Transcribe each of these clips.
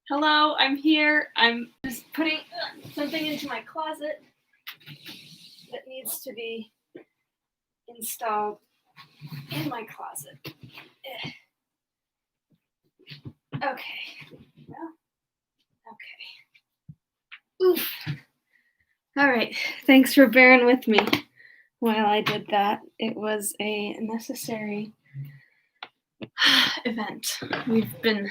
Hello, I'm here. I'm just putting something into my closet that needs to be installed in my closet. Okay. Well, okay. Oof. All right. Thanks for bearing with me while I did that. It was a necessary event. We've been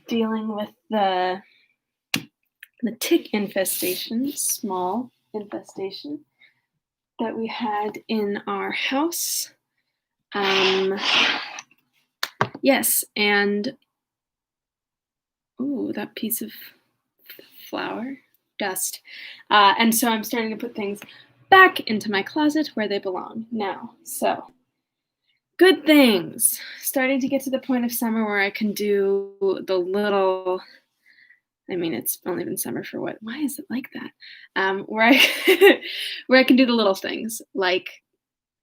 dealing with the tick infestation, small infestation, that we had in our house. Yes, and ooh, that piece of flour, dust. And so I'm starting to put things back into my closet where they belong now. So good things. Starting to get to the point of summer where I can do the little, I mean, it's only been summer for what? Why is it like that? Where I can do the little things like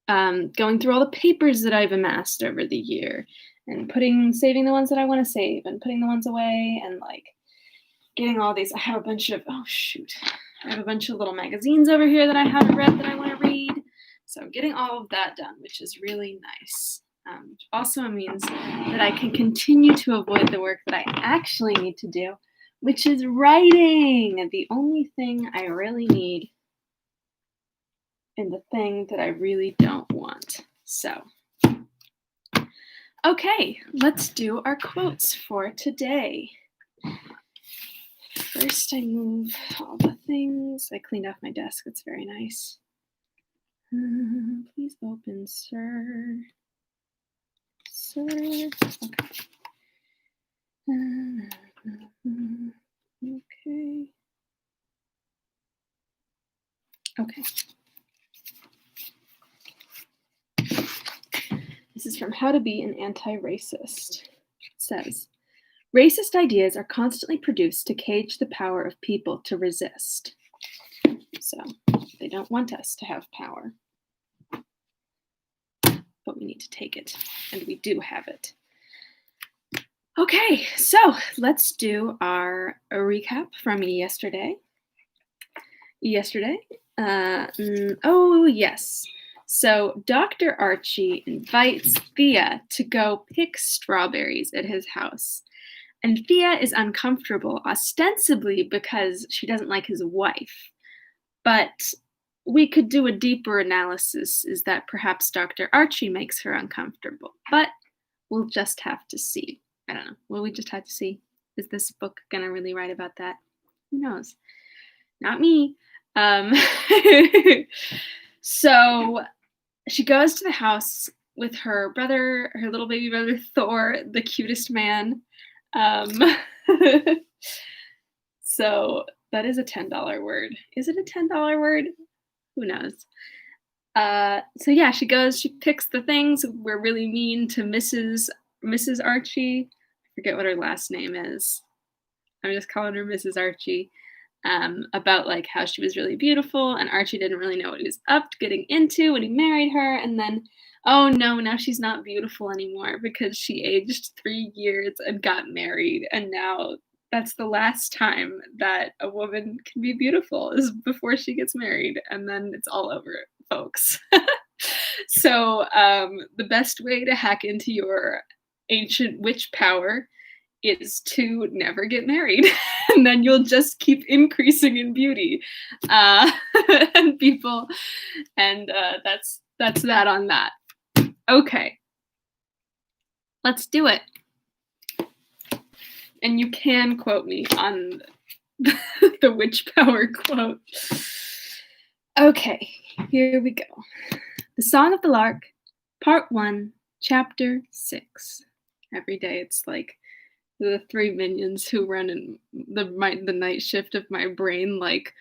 going through all the papers that I've amassed over the year and saving the ones that I want to save and putting the ones away and like getting all these. I have a bunch of, I have a bunch of little magazines over here that I haven't read that I want to read. So getting all of that done, which is really nice. Which also means that I can continue to avoid the work that I actually need to do, which is writing. The only thing I really need and the thing that I really don't want. So, okay, let's do our quotes for today. First, I move all the things. I cleaned off my desk. It's very nice. Please open, sir. Sir. Okay. Okay. Okay. This is from How to Be an Antiracist. It says, racist ideas are constantly produced to cage the power of people to resist. So they don't want us to have power. But we need to take it, and we do have it. Okay, so let's do a recap from yesterday. Oh, yes. So Dr. Archie invites Thea to go pick strawberries at his house. And Thea is uncomfortable, ostensibly because she doesn't like his wife. But we could do a deeper analysis, is that perhaps Dr. Archie makes her uncomfortable. But we'll just have to see. I don't know. Will we just have to see? Is this book going to really write about that? Who knows? Not me. So she goes to the house with her brother, her little baby brother, Thor, the cutest man. So that is a $10 word. Is it a $10 word? Who knows? So yeah, she picks the things. We're really mean to Mrs. Archie. I forget what her last name is. I'm just calling her Mrs. Archie. About like how she was really beautiful, and Archie didn't really know what he was up to getting into when he married her, and then, oh no, now she's not beautiful anymore because she aged 3 years and got married, and now that's the last time that a woman can be beautiful is before she gets married, and then it's all over, folks. So the best way to hack into your ancient witch power is to never get married, and then you'll just keep increasing in beauty, and people, and that's that on that. Okay, let's do it. And you can quote me on the witch power quote. Okay, here we go. The Song of the Lark, Part 1, Chapter 6. Every day it's like the 3 minions who run in the night shift of my brain, like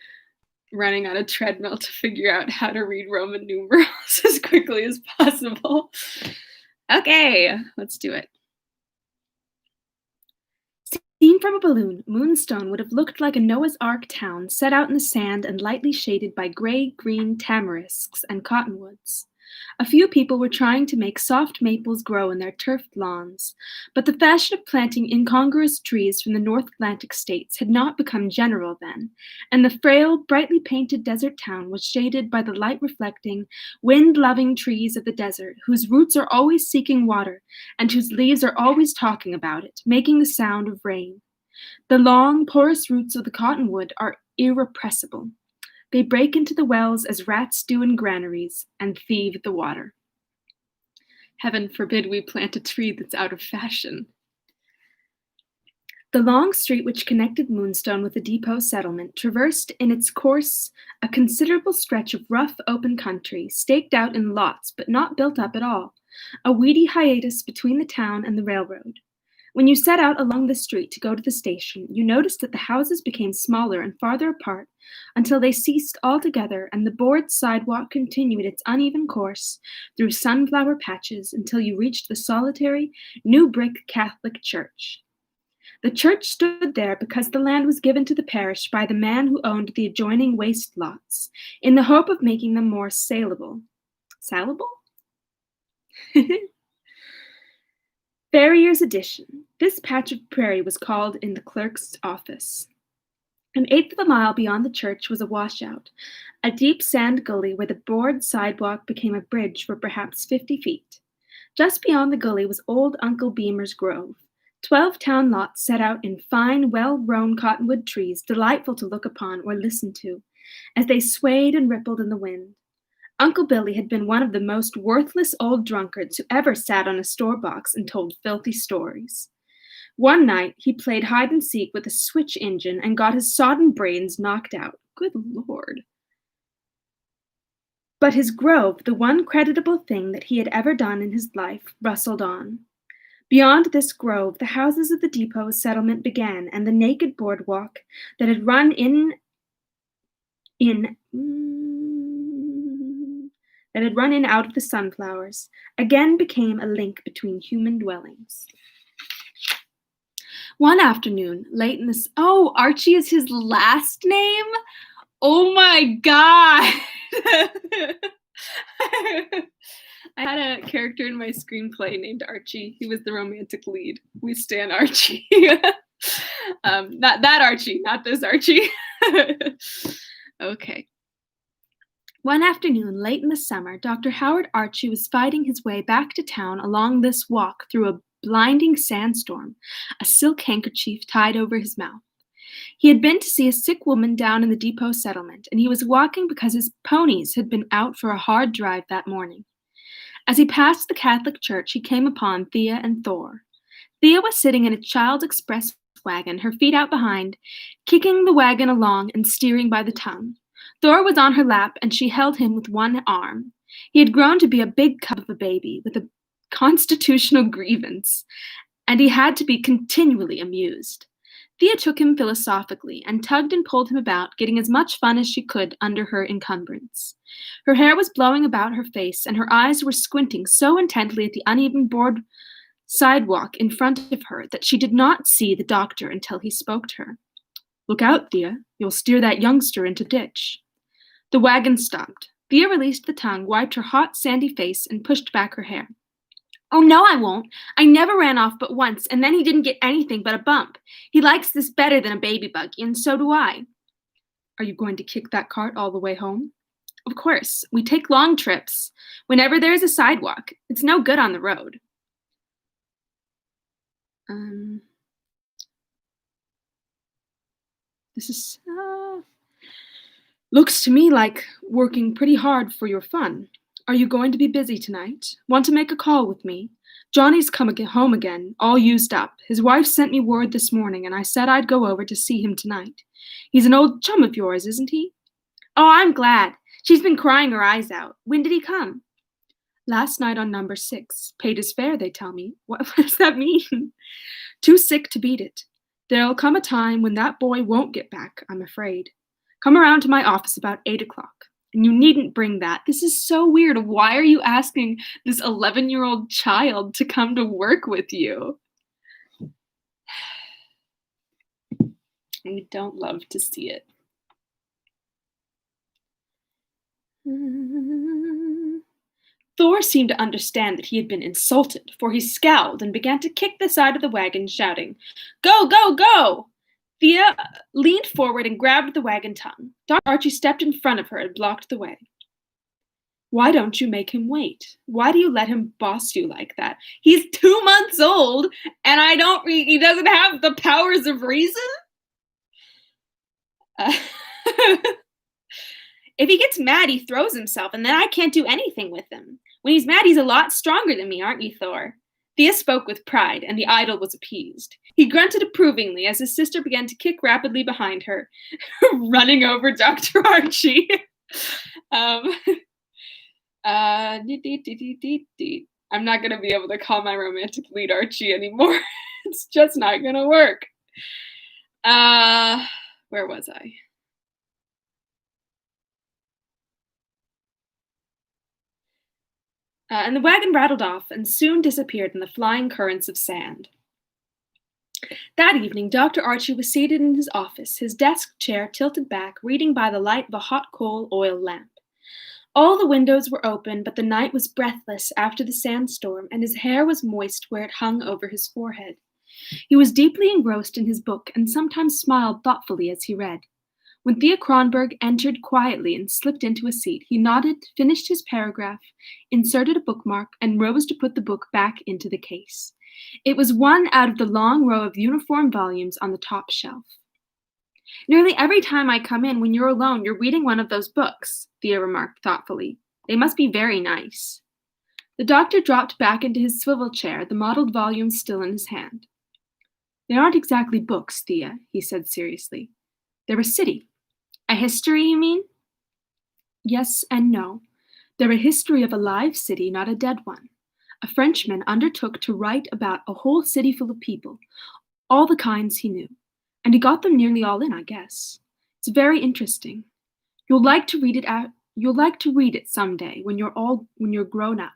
running on a treadmill to figure out how to read Roman numerals as quickly as possible. Okay, let's do it. Seen from a balloon, Moonstone would have looked like a Noah's Ark town set out in the sand and lightly shaded by gray-green tamarisks and cottonwoods. A few people were trying to make soft maples grow in their turfed lawns, but the fashion of planting incongruous trees from the North Atlantic states had not become general then, and the frail, brightly painted desert town was shaded by the light-reflecting, wind-loving trees of the desert, whose roots are always seeking water and whose leaves are always talking about it, making the sound of rain. The long, porous roots of the cottonwood are irrepressible. They break into the wells as rats do in granaries, and thieve the water. Heaven forbid we plant a tree that's out of fashion. The long street which connected Moonstone with the depot settlement traversed in its course a considerable stretch of rough, open country, staked out in lots but not built up at all, a weedy hiatus between the town and the railroad. When you set out along the street to go to the station, you noticed that the houses became smaller and farther apart until they ceased altogether, and the board sidewalk continued its uneven course through sunflower patches until you reached the solitary, new brick Catholic church. The church stood there because the land was given to the parish by the man who owned the adjoining waste lots, in the hope of making them more saleable. Salable? Farrier's Addition. This patch of prairie was called in the clerk's office. An eighth of a mile beyond the church was a washout, a deep sand gully where the board sidewalk became a bridge for perhaps 50 feet. Just beyond the gully was old Uncle Beamer's grove, 12 town lots set out in fine, well-grown cottonwood trees, delightful to look upon or listen to, as they swayed and rippled in the wind. Uncle Billy had been one of the most worthless old drunkards who ever sat on a store box and told filthy stories. One night, he played hide-and-seek with a switch engine and got his sodden brains knocked out. Good Lord. But his grove, the one creditable thing that he had ever done in his life, rustled on. Beyond this grove, the houses of the depot settlement began, and the naked boardwalk that had run in out of the sunflowers, again became a link between human dwellings. One afternoon, late in this— oh, Archie is his last name? Oh my god! I had a character in my screenplay named Archie. He was the romantic lead. We stan Archie. Not that Archie, not this Archie. Okay. One afternoon, late in the summer, Dr. Howard Archie was fighting his way back to town along this walk through a blinding sandstorm, a silk handkerchief tied over his mouth. He had been to see a sick woman down in the depot settlement, and he was walking because his ponies had been out for a hard drive that morning. As he passed the Catholic church, he came upon Thea and Thor. Thea was sitting in a child express wagon, her feet out behind, kicking the wagon along and steering by the tongue. Thor was on her lap, and she held him with one arm. He had grown to be a big cub of a baby, with a constitutional grievance, and he had to be continually amused. Thea took him philosophically and tugged and pulled him about, getting as much fun as she could under her encumbrance. Her hair was blowing about her face, and her eyes were squinting so intently at the uneven board sidewalk in front of her that she did not see the doctor until he spoke to her. "Look out, Thea. You'll steer that youngster into ditch." The wagon stopped. Thea released the tongue, wiped her hot, sandy face, and pushed back her hair. "Oh, no, I won't. I never ran off but once, and then he didn't get anything but a bump. He likes this better than a baby buggy, and so do I." "Are you going to kick that cart all the way home?" "Of course. We take long trips. Whenever there is a sidewalk. It's no good on the road." This is, looks to me like working pretty hard for your fun. Are you going to be busy tonight? Want to make a call with me? Johnny's come home again, all used up. His wife sent me word this morning, and I said I'd go over to see him tonight. He's an old chum of yours, isn't he? Oh, I'm glad. She's been crying her eyes out. When did he come? Last night on number 6. Paid his fare, they tell me. What does that mean? Too sick to beat it. There'll come a time when that boy won't get back, I'm afraid. Come around to my office about 8 o'clock. And you needn't bring that. This is so weird. Why are you asking this 11-year-old child to come to work with you? We don't love to see it. Thor seemed to understand that he had been insulted, for he scowled and began to kick the side of the wagon, shouting, "Go, go, go!" Thea leaned forward and grabbed the wagon tongue. Dr. Archie stepped in front of her and blocked the way. Why don't you make him wait? Why do you let him boss you like that? He's 2 months old, and he doesn't have the powers of reason? Uh, if he gets mad, he throws himself, and then I can't do anything with him. When he's mad, he's a lot stronger than me, aren't you, Thor? Thea spoke with pride, and the idol was appeased. He grunted approvingly as his sister began to kick rapidly behind her, running over Dr. Archie. um, I'm not going to be able to call my romantic lead Archie anymore. It's just not going to work. Where was I? And the wagon rattled off and soon disappeared in the flying currents of sand. That evening, Dr. Archie was seated in his office, his desk chair tilted back, reading by the light of a hot coal oil lamp. All the windows were open, but the night was breathless after the sandstorm, and his hair was moist where it hung over his forehead. He was deeply engrossed in his book and sometimes smiled thoughtfully as he read. When Thea Kronberg entered quietly and slipped into a seat, he nodded, finished his paragraph, inserted a bookmark, and rose to put the book back into the case. It was one out of the long row of uniform volumes on the top shelf. Nearly every time I come in when you're alone, you're reading one of those books, Thea remarked thoughtfully. They must be very nice. The doctor dropped back into his swivel chair, the mottled volume still in his hand. They aren't exactly books, Thea, he said seriously. They're a city. A history, you mean? Yes and no. They're a history of a live city, not a dead one. A Frenchman undertook to write about a whole city full of people, all the kinds he knew. And he got them nearly all in, I guess. It's very interesting. You'll like to read it someday when you're grown up.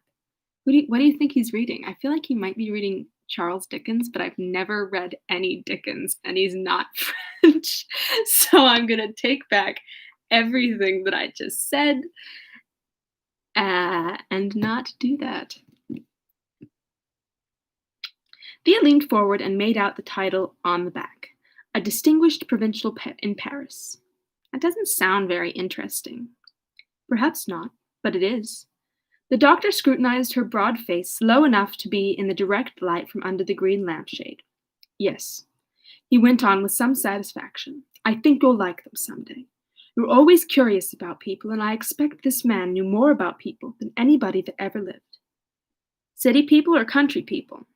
What do you think he's reading? I feel like he might be reading Charles Dickens, but I've never read any Dickens, and he's not French. So I'm gonna take back everything that I just said and not do that. Thea leaned forward and made out the title on the back. A distinguished provincial in Paris. That doesn't sound very interesting. Perhaps not, but it is. The doctor scrutinized her broad face, low enough to be in the direct light from under the green lampshade. Yes, he went on with some satisfaction. I think you'll like them someday. You're always curious about people, and I expect this man knew more about people than anybody that ever lived. City people or country people?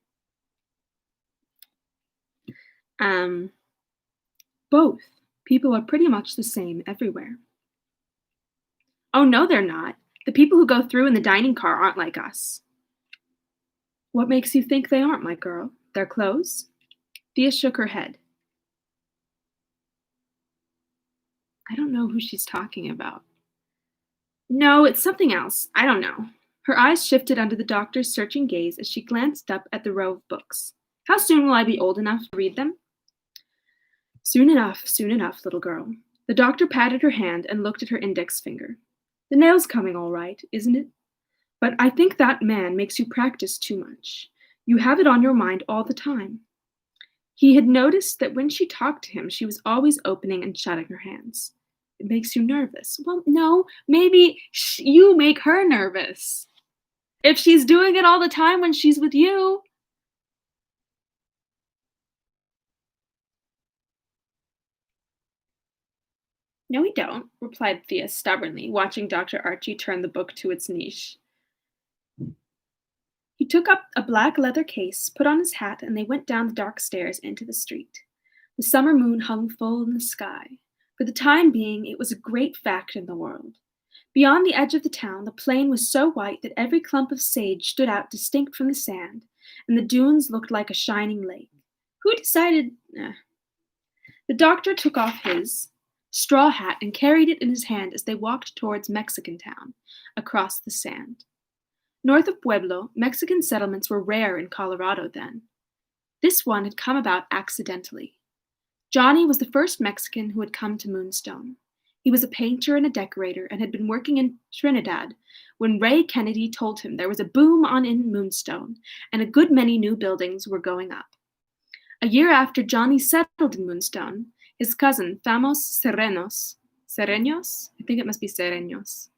Both. People are pretty much the same everywhere. Oh, no, they're not. The people who go through in the dining car aren't like us. What makes you think they aren't, my girl? Their clothes? Thea shook her head. I don't know who she's talking about. No, it's something else. I don't know. Her eyes shifted under the doctor's searching gaze as she glanced up at the row of books. How soon will I be old enough to read them? Soon enough, little girl. The doctor patted her hand and looked at her index finger. The nail's coming all right, isn't it? But I think that man makes you practice too much. You have it on your mind all the time. He had noticed that when she talked to him, she was always opening and shutting her hands. It makes you nervous. Well, no, maybe you make her nervous. If she's doing it all the time when she's with you. No, we don't, replied Thea stubbornly, watching Dr. Archie turn the book to its niche. He took up a black leather case, put on his hat, and they went down the dark stairs into the street. The summer moon hung full in the sky. For the time being, it was a great fact in the world. Beyond the edge of the town, the plain was so white that every clump of sage stood out distinct from the sand, and the dunes looked like a shining lake. Who decided? The doctor took off his straw hat and carried it in his hand as they walked towards Mexican Town, across the sand. North of Pueblo, Mexican settlements were rare in Colorado then. This one had come about accidentally. Johnny was the first Mexican who had come to Moonstone. He was a painter and a decorator and had been working in Trinidad when Ray Kennedy told him there was a boom on in Moonstone and a good many new buildings were going up. A year after Johnny settled in Moonstone, his cousin, Famos Sereños, I think it must be Sereños,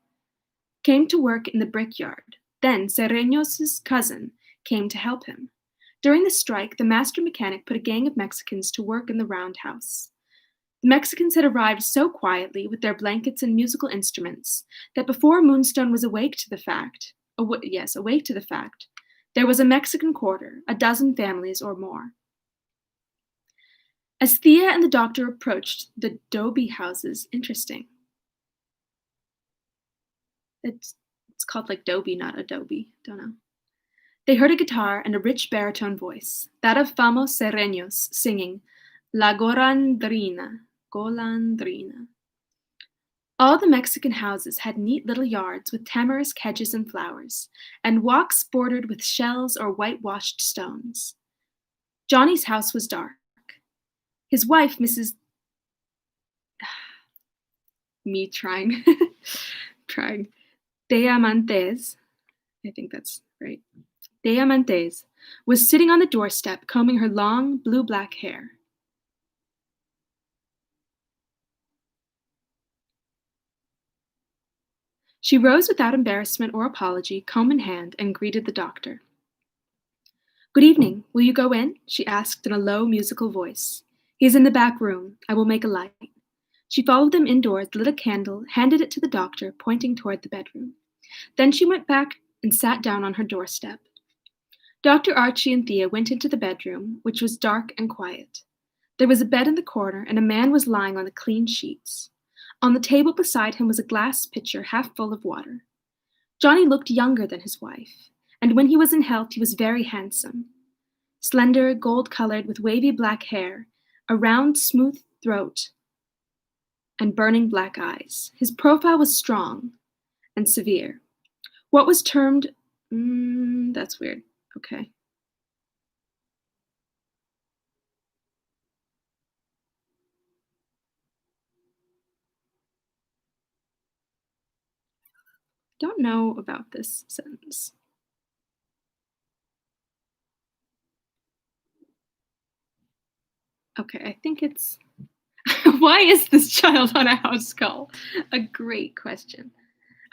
came to work in the brickyard. Then Sereños' cousin came to help him. During the strike, the master mechanic put a gang of Mexicans to work in the roundhouse. The Mexicans had arrived so quietly with their blankets and musical instruments that before Moonstone was awake to the fact, there was a Mexican quarter, a dozen families or more. As Thea and the doctor approached the Dobie houses, interesting. It's called like Dobie, not Adobe. Don't know. They heard a guitar and a rich baritone voice, that of Famos Sereños, singing La Golondrina. All the Mexican houses had neat little yards with tamarisk hedges and flowers, and walks bordered with shells or whitewashed stones. Johnny's house was dark. His wife, Mrs. Me trying. Diamantes, I think that's right. Diamantes was sitting on the doorstep, combing her long, blue-black hair. She rose without embarrassment or apology, comb in hand, and greeted the doctor. Good evening. Will you go in? She asked in a low, musical voice. He is in the back room. I will make a light. She followed them indoors, lit a candle, handed it to the doctor, pointing toward the bedroom. Then she went back and sat down on her doorstep. Dr. Archie and Thea went into the bedroom, which was dark and quiet. There was a bed in the corner, and a man was lying on the clean sheets. On the table beside him was a glass pitcher half full of water. Johnny looked younger than his wife, and when he was in health, he was very handsome. Slender, gold-colored, with wavy black hair, a round, smooth throat, and burning black eyes. His profile was strong and severe. What was termed, that's weird, okay. Don't know about this sentence. Okay, I think it's, why is this child on a house call? A great question.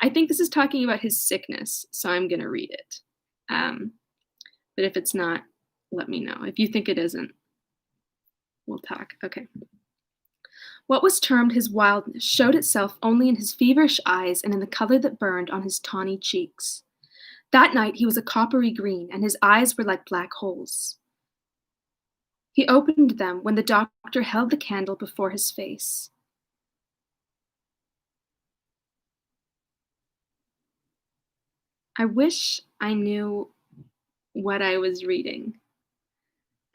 I think this is talking about his sickness, so I'm going to read it. But if it's not, let me know. If you think it isn't, we'll talk. Okay. What was termed his wildness showed itself only in his feverish eyes and in the color that burned on his tawny cheeks. That night he was a coppery green, and his eyes were like black holes. He opened them when the doctor held the candle before his face. I wish I knew what I was reading.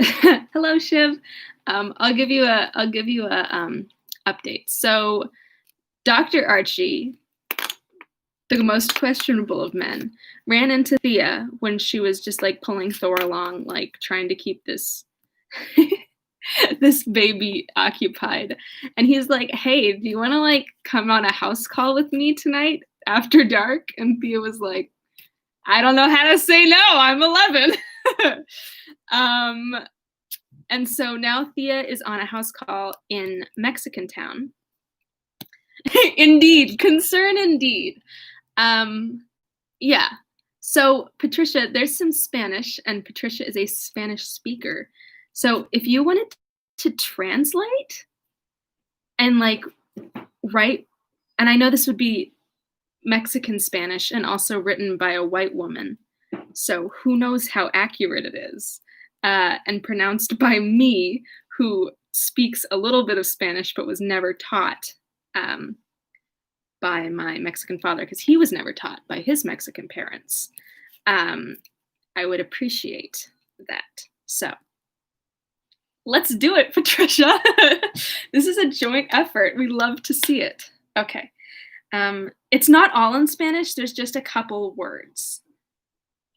Hello, Shiv. I'll give you a update. So, Dr. Archie, the most questionable of men, ran into Thea when she was just like pulling Thor along, like trying to keep this this baby occupied. And he's like, "Hey, do you want to like come on a house call with me tonight after dark?" And Thea was like, I don't know how to say no. I'm 11. And so now Thea is on a house call in Mexican Town. Indeed. Concern indeed. Yeah. So Patricia, there's some Spanish, and Patricia is a Spanish speaker. So if you wanted to translate and like write, and I know this would be Mexican Spanish and also written by a white woman, so who knows how accurate it is, and pronounced by me, who speaks a little bit of Spanish but was never taught by my Mexican father, because he was never taught by his Mexican parents. I would appreciate that. So let's do it, Patricia. This is a joint effort. We love to see it. Okay. It's not all in Spanish. There's just a couple words.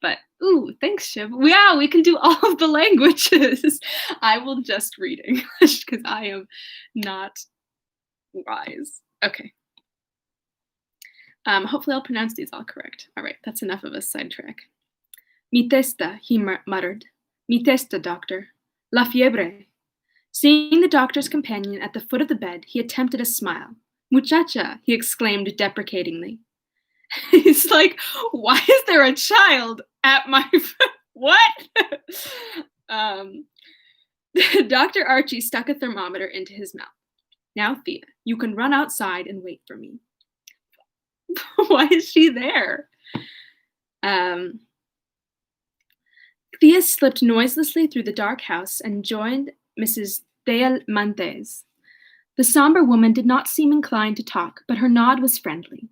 But, ooh, thanks, Shiv. Wow, we can do all of the languages. I will just read English because I am not wise. Okay. Hopefully I'll pronounce these all correct. All right, that's enough of a sidetrack. Mi testa, he muttered. Mi testa, doctor. La fiebre. Seeing the doctor's companion at the foot of the bed, he attempted a smile. Muchacha, he exclaimed deprecatingly. He's like, why is there a child at my what? um, Dr. Archie stuck a thermometer into his mouth. Now, Thea, you can run outside and wait for me. Why is she there? Um, Thea slipped noiselessly through the dark house and joined Mrs. Thea Mantes. The somber woman did not seem inclined to talk, but her nod was friendly.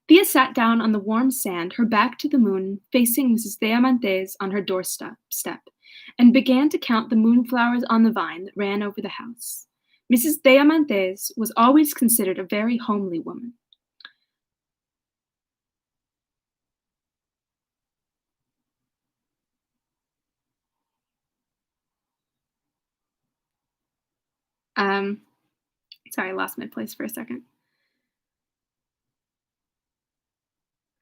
Thea sat down on the warm sand, her back to the moon, facing Mrs. Thea Mantes on her doorstep, and began to count the moonflowers on the vine that ran over the house. Mrs. Thea Mantes was always considered a very homely woman. Sorry, I lost my place for a second.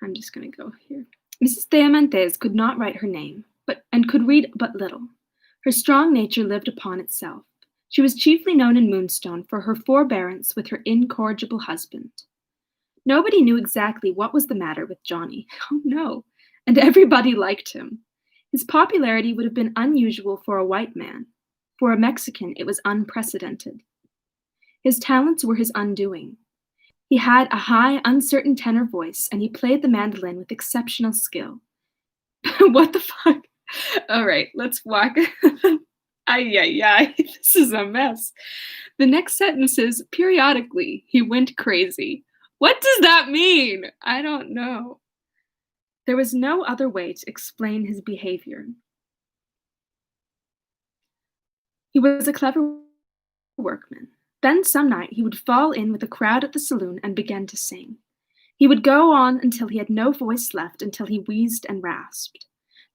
I'm just going to go here. Mrs. Diamantes could not write her name, and could read but little. Her strong nature lived upon itself. She was chiefly known in Moonstone for her forbearance with her incorrigible husband. Nobody knew exactly what was the matter with Johnny. Oh no, and everybody liked him. His popularity would have been unusual for a white man. For a Mexican, it was unprecedented. His talents were his undoing. He had a high, uncertain tenor voice, and he played the mandolin with exceptional skill. What the fuck? All right, let's walk. Ay, ay, ay, this is a mess. The next sentence is, periodically, he went crazy. What does that mean? I don't know. There was no other way to explain his behavior. He was a clever workman. Then some night he would fall in with a crowd at the saloon and begin to sing. He would go on until he had no voice left, until he wheezed and rasped.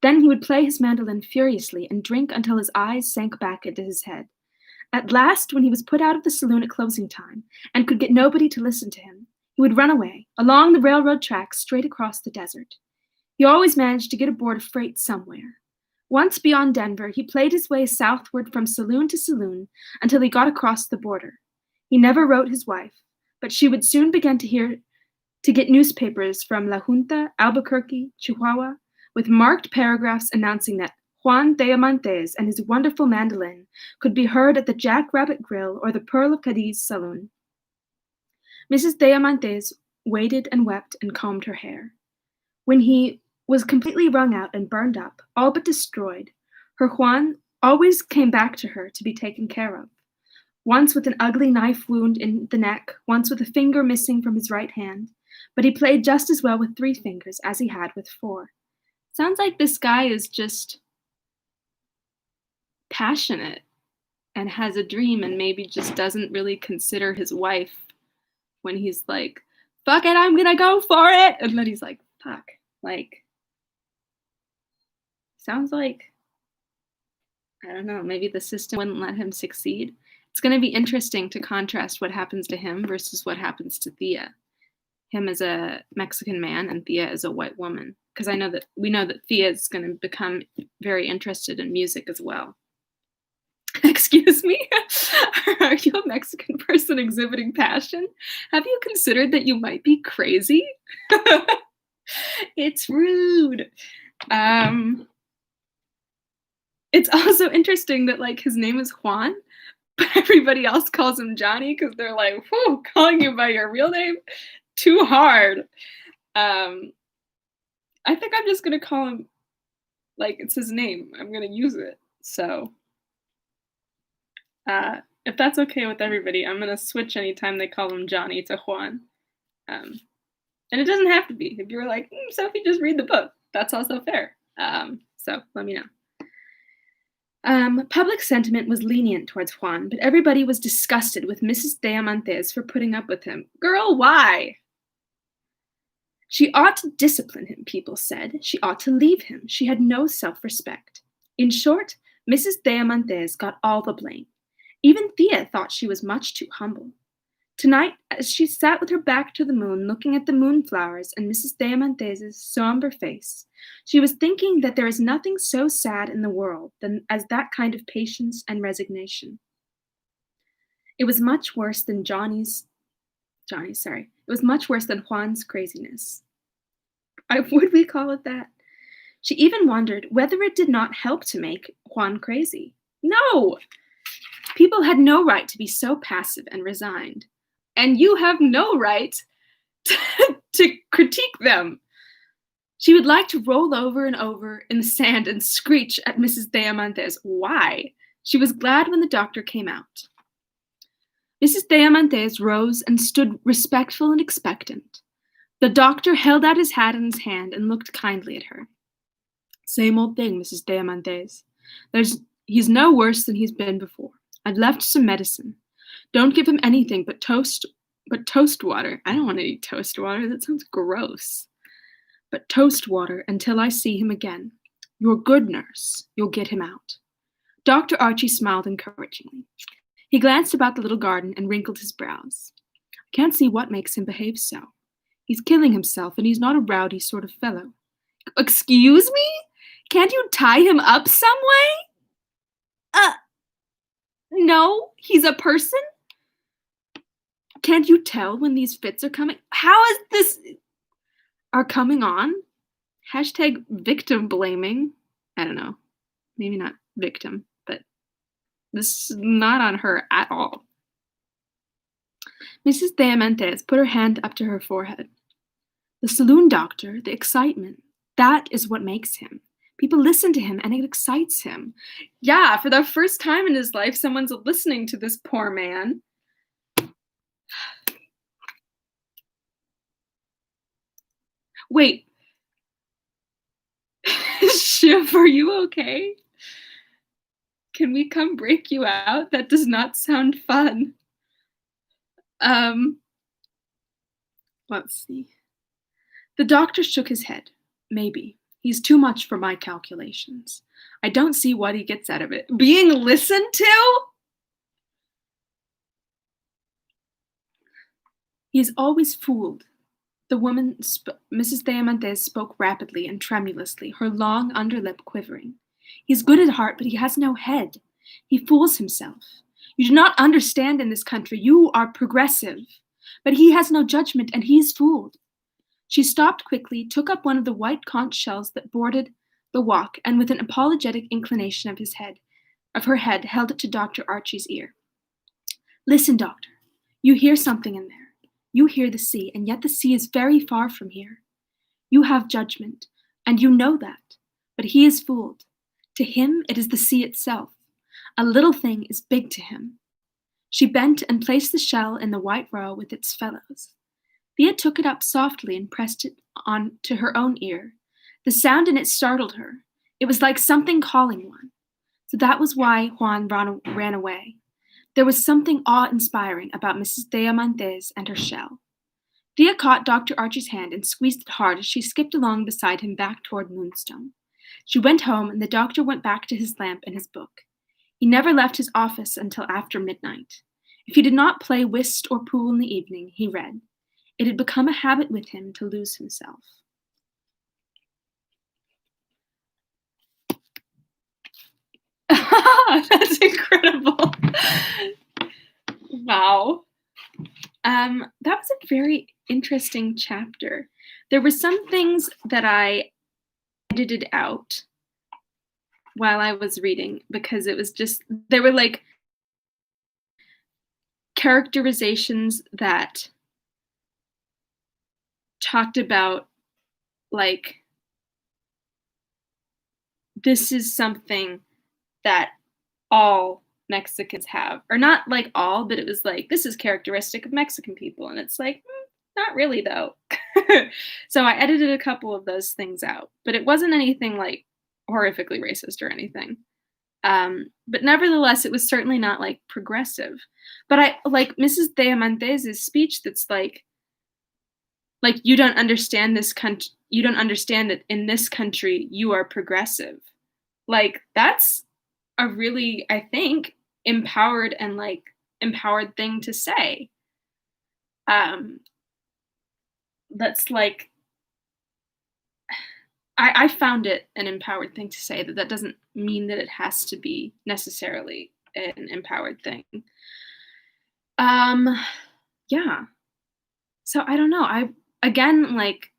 Then he would play his mandolin furiously and drink until his eyes sank back into his head. At last, when he was put out of the saloon at closing time and could get nobody to listen to him, he would run away, along the railroad tracks straight across the desert. He always managed to get aboard a freight somewhere. Once beyond Denver, he played his way southward from saloon to saloon until he got across the border. He never wrote his wife, but she would soon begin to get newspapers from La Junta, Albuquerque, Chihuahua, with marked paragraphs announcing that Juan Diamantes and his wonderful mandolin could be heard at the Jackrabbit Grill or the Pearl of Cadiz saloon. Mrs. Diamantes waited and wept and combed her hair. When he was completely wrung out and burned up, all but destroyed, her Juan always came back to her to be taken care of. Once with an ugly knife wound in the neck, once with a finger missing from his right hand, but he played just as well with 3 fingers as he had with 4. Sounds like this guy is just passionate and has a dream and maybe just doesn't really consider his wife when he's like, fuck it, I'm gonna go for it. And then he's like, fuck. Like, sounds like, I don't know, maybe the system wouldn't let him succeed. It's going to be interesting to contrast what happens to him versus what happens to Thea. Him as a Mexican man and Thea as a white woman. Because we know that Thea is going to become very interested in music as well. Excuse me? Are you a Mexican person exhibiting passion? Have you considered that you might be crazy? It's rude. It's also interesting that like his name is Juan, but everybody else calls him Johnny because they're like, whew, calling you by your real name? Too hard. I think I'm just going to call him, like, it's his name. I'm going to use it. So, if that's okay with everybody, I'm going to switch anytime they call him Johnny to Juan. And it doesn't have to be. If you're like, Sophie, just read the book. That's also fair. So let me know. Public sentiment was lenient towards Juan, but everybody was disgusted with Mrs. Diamantes for putting up with him. Girl, why? She ought to discipline him, people said. She ought to leave him. She had no self-respect. In short, Mrs. Diamantes got all the blame. Even Thea thought she was much too humble. Tonight, as she sat with her back to the moon, looking at the moonflowers and Mrs. Diamantes's somber face, she was thinking that there is nothing so sad in the world as that kind of patience and resignation. It was much worse than It was much worse than Juan's craziness. Would we call it that? She even wondered whether it did not help to make Juan crazy. No! People had no right to be so passive and resigned. And you have no right to critique them. She would like to roll over and over in the sand and screech at Mrs. Diamantes. Why? She was glad when the doctor came out. Mrs. Diamantes rose and stood respectful and expectant. The doctor held out his hat in his hand and looked kindly at her. Same old thing, Mrs. Diamantes. He's no worse than he's been before. I've left some medicine. Don't give him anything but toast water. I don't want to eat toast water. That sounds gross. But toast water until I see him again. You're a good nurse. You'll get him out. Dr. Archie smiled encouragingly. He glanced about the little garden and wrinkled his brows. I can't see what makes him behave so. He's killing himself, and he's not a rowdy sort of fellow. Excuse me? Can't you tie him up some way? No, he's a person? Can't you tell when these fits are coming? How is this are coming on? Hashtag victim blaming. I don't know. Maybe not victim, but this is not on her at all. Mrs. Diamantes put her hand up to her forehead. The saloon doctor, the excitement, that is what makes him. People listen to him and it excites him. Yeah, for the first time in his life, someone's listening to this poor man. Wait. Shiv, are you okay? Can we come break you out? That does not sound fun. Let's see. The doctor shook his head. Maybe. He's too much for my calculations. I don't see what he gets out of it. Being listened to? He is always fooled. The woman, Mrs. Diamantes, spoke rapidly and tremulously, her long underlip quivering. He's good at heart, but he has no head. He fools himself. You do not understand in this country. You are progressive. But he has no judgment, and he is fooled. She stopped quickly, took up one of the white conch shells that bordered the walk, and with an apologetic inclination of her head, held it to Dr. Archie's ear. Listen, doctor. You hear something in there. You hear the sea, and yet the sea is very far from here. You have judgment, and you know that. But he is fooled. To him, it is the sea itself. A little thing is big to him. She bent and placed the shell in the white row with its fellows. Thea took it up softly and pressed it on to her own ear. The sound in it startled her. It was like something calling one. So that was why Juan ran away. There was something awe-inspiring about Mrs. Diamantes and her shell. Thea caught Dr. Archie's hand and squeezed it hard as she skipped along beside him back toward Moonstone. She went home, and the doctor went back to his lamp and his book. He never left his office until after midnight. If he did not play whist or pool in the evening, he read. It had become a habit with him to lose himself. That's incredible. Wow. That was a very interesting chapter. There were some things that I edited out while I was reading because it was just, there were like characterizations that talked about like, this is something that all Mexicans have, or not like all, but it was like, this is characteristic of Mexican people. And it's like, not really though. So I edited a couple of those things out, but it wasn't anything like horrifically racist or anything. But nevertheless, it was certainly not like progressive. But I like Mrs. Diamantes' speech that's like you don't understand this country, you don't understand that in this country you are progressive. Like that's a really, I think, empowered thing to say. Um, that's like I found it an empowered thing to say. That doesn't mean that it has to be necessarily an empowered thing. Um, yeah. So I don't know. I again, like,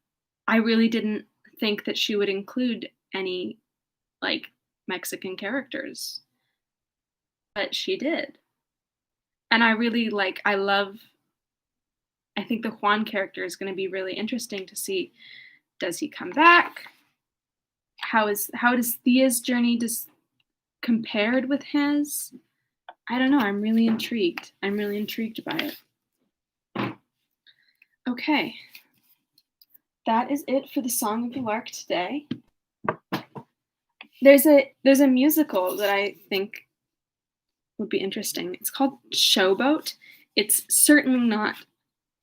I really didn't think that she would include any like Mexican characters, but she did. And I really like I love I think the Juan character is going to be really interesting to see, does he come back? How does Thea's journey just compared with his? I don't know. I'm really intrigued. I'm really intrigued by it. Okay. That is it for the Song of the Lark today. There's a musical that I think would be interesting. It's called Showboat. It's certainly not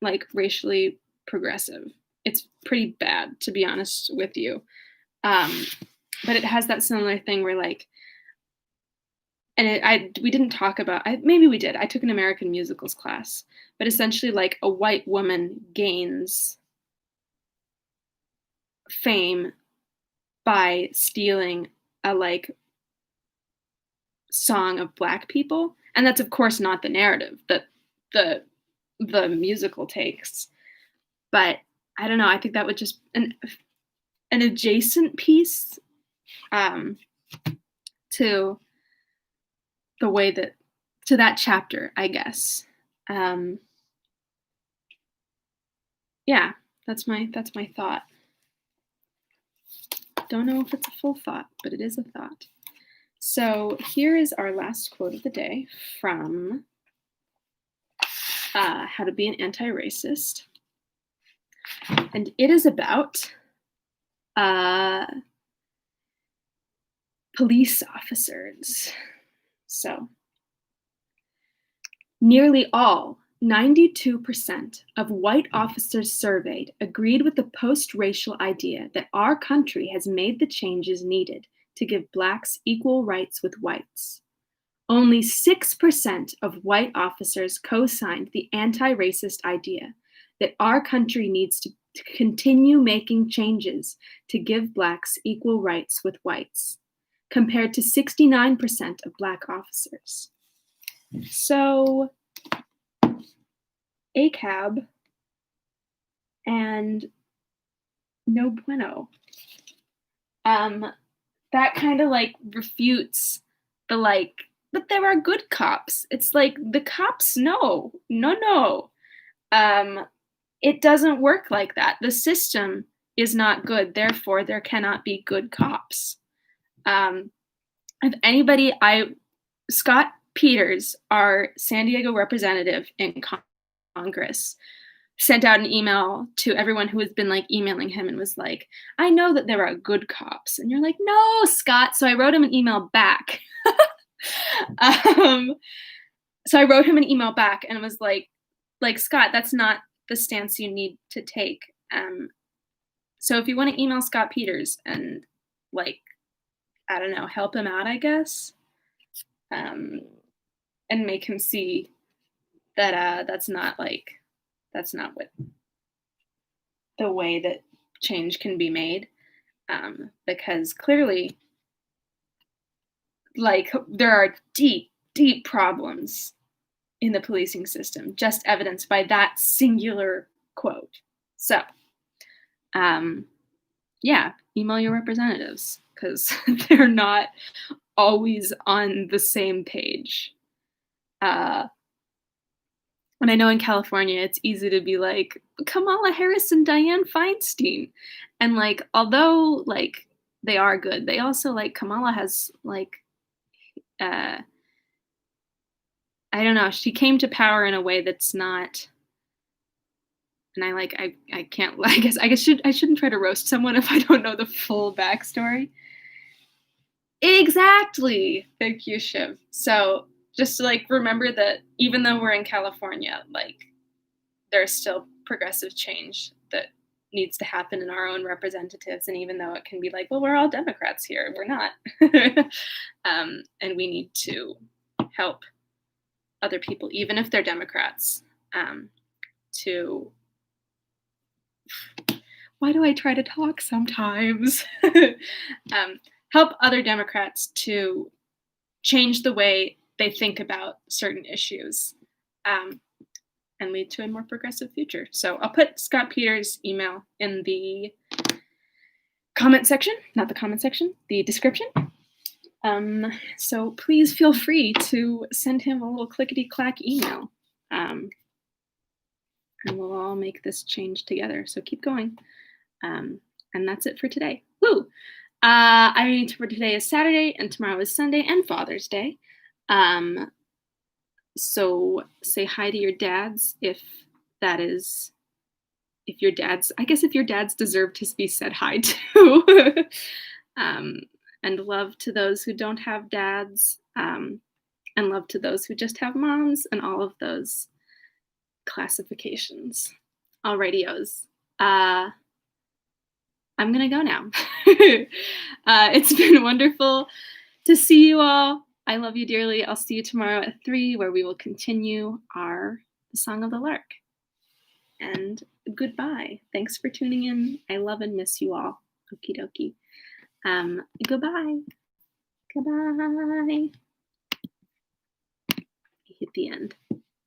like racially progressive. It's pretty bad, to be honest with you. Um, but it has that similar thing where like, and we didn't talk about, maybe we did. I took an American musicals class, but essentially like a white woman gains fame by stealing a like song of black people, and that's of course not the narrative that the the musical takes. But I don't know. I think that would just an adjacent piece um, to the way that to that chapter, I guess. Um, yeah, that's my thought. Don't know if it's a full thought, but it is a thought. So here is our last quote of the day from How to Be an Anti-Racist. And it is about police officers. So, nearly all, 92% of white officers surveyed agreed with the post-racial idea that our country has made the changes needed to give blacks equal rights with whites. Only 6% of white officers co-signed the anti-racist idea that our country needs to continue making changes to give blacks equal rights with whites, compared to 69% of black officers. So, ACAB and no bueno. That kind of like refutes the like, but there are good cops. It's like the cops know, no. It doesn't work like that. The system is not good, therefore there cannot be good cops. If anybody, Scott Peters, our San Diego representative in Congress, sent out an email to everyone who has been like emailing him and was like, I know that there are good cops. And you're like, no, Scott. So I wrote him an email back. So I wrote him an email back and was like, Scott, that's not the stance you need to take. So if you want to email Scott Peters and like, I don't know, help him out, I guess, and make him see that that's not what the way that change can be made, because clearly, like, there are deep problems in the policing system, just evidenced by that singular quote. So, yeah, email your representatives because they're not always on the same page. And I know in California, it's easy to be like, Kamala Harris and Dianne Feinstein. And like, although like they are good, they also like Kamala has like, I don't know, she came to power in a way that's not, and I can't, I guess I shouldn't try to roast someone if I don't know the full backstory. Exactly. Thank you, Shiv. So just to like remember that even though we're in California, like there's still progressive change that needs to happen in our own representatives. And even though it can be like, well, we're all Democrats here, we're not. And we need to help other people, even if they're Democrats, to why do I try to talk sometimes? Help other Democrats to change the way they think about certain issues, um, and lead to a more progressive future. So I'll put Scott Peters' email in the comment section, not the comment section, the description. So please feel free to send him a little clickety-clack email. And we'll all make this change together. So keep going. And that's it for today. Woo! For today is Saturday, and tomorrow is Sunday and Father's Day. So say hi to your dads if your dads deserve to be said hi to. And love to those who don't have dads, and love to those who just have moms, and all of those classifications. Alrighty-os. I'm gonna go now. It's been wonderful to see you all. I love you dearly. I'll see you tomorrow at 3, where we will continue the Song of the Lark. And goodbye. Thanks for tuning in. I love and miss you all. Okie dokie. Goodbye. Goodbye. Hit the end.